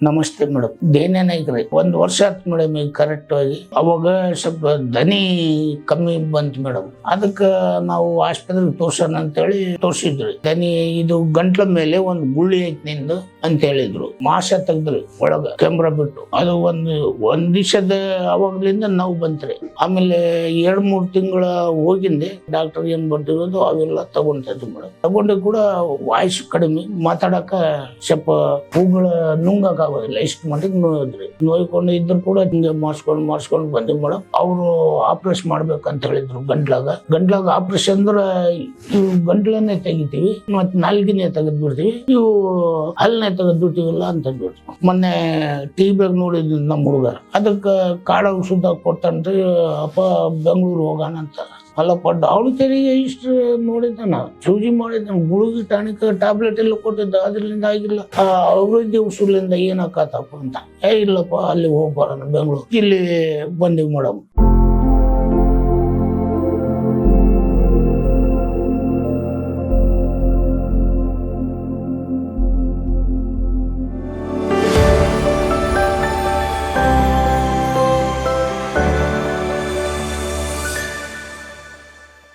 ನಮಸ್ತೆ ಮೇಡಮ್, ದೇನೇ ನಾಯ್ಕ್ರಿ. 1 ವರ್ಷ ಆಯ್ತು ಮೇಡಮ್ ಈಗ ಕರೆಕ್ಟ್ ಆಗಿ. ಅವಾಗ ಸ್ವಲ್ಪ ದನಿ ಕಮ್ಮಿ ಬಂತು ಮೇಡಮ್. ಅದಕ್ಕ ನಾವು ಆಸ್ಪತ್ರೆಗೆ ತೋರ್ಸೋಣ ಅಂತೇಳಿ ತೋರ್ಸಿದ್ರಿ. ದನಿ ಇದು ಗಂಟ್ಲ ಮೇಲೆ ಒಂದು ಗುಳ್ಳಿ ಐತಿ ನಿಂದು ಅಂತ ಹೇಳಿದ್ರು. ಮಾಸ ತೆಗ್ದ್ರಿ ಒಳಗ ಕೆಂಬ್ರ ಬಿಟ್ಟು. ಅದು ಒಂದ್ ದಿವಸದ ಅವಾಗ್ಲಿಂದ ನೋವು ಬಂತ್ರಿ. ಆಮೇಲೆ 2-3 ತಿಂಗಳ ಹೋಗಿಂದೆ ಡಾಕ್ಟರ್ ಏನ್ ಬರ್ತಿರೋದು ಅವೆಲ್ಲ ತಗೊಂಡಿದ್ದು ಮೇಡಮ್. ತಗೊಂಡು ಕೂಡ ವಾಯ್ಸ್ ಕಡಿಮೆ, ಮಾತಾಡಕ ಸ್ವಲ್ಪ ಹೂಗಳ ನುಂಗಕ ಆಗೋದಿಲ್ಲ. ಇಷ್ಟು ಮಟ್ಟಿಗೆ ನೋಯಿದ್ರಿ. ನೋಯ್ಕೊಂಡು ಇದ್ರು ಕೂಡ ಹಿಂಗೆ ಮಾಡಿಸ್ಕೊಂಡು ಬಂದ್ವಿ ಮೇಡಮ್. ಅವರು ಆಪರೇಷನ್ ಮಾಡ್ಬೇಕಂತ ಹೇಳಿದ್ರು. ಗಂಟ್ಲಾಗ ಆಪರೇಷನ್ ಅಂದ್ರ ಇವು ಗಂಟ್ಲನ್ನೇ ತೆಗಿತೀವಿ, ಮತ್ ನಾಲ್ಗಿನೇ ತೆಗೆದ್ ಬಿಡ್ತೀವಿ, ಇವು ಹಲ್ನೇ ತೆಗೆದ್ ಬಿಡ್ತೀವಿಲ್ಲ ಅಂತ ಬಿಡ್ತೀವಿ. ಮೊನ್ನೆ ಟಿವಿಯಾಗ ನೋಡಿದ್ವಿ ನಮ್ಮ ಹುಡುಗ. ಅದಕ್ಕ ಕಾಡ ಔಷಧ ಕೊಟ್ಟನ್ರಿ. ಅಪ್ಪ ಬೆಂಗಳೂರು ಹೋಗೋಣ ಅಂತ. ಅಲ್ಲಪ್ಪ ಅವಳು ತೆರಿಗೆ ಇಷ್ಟು ನೋಡಿದ್ದಾನ, ಸೂಜಿ ಮಾಡಿದ್ದಾನ, ಗುಳಿಗೆ ಟಾನಿಕ್ ಟ್ಯಾಬ್ಲೆಟ್ ಎಲ್ಲ ಕೊಟ್ಟಿದ್ದ, ಅದ್ರಿಂದ ಆಗಿಲ್ಲ. ಅಭಿವೃದ್ಧಿ ಉಸುಲಿಂದ ಏನಾಕತ್ತಪ್ಪ ಅಂತ. ಇಲ್ಲಪ್ಪ ಅಲ್ಲಿ ಹೋಗ್ಬಾರ ಬೆಂಗಳೂರು. ಇಲ್ಲಿ ಬಂದಿವಿ ಮೇಡಮ್.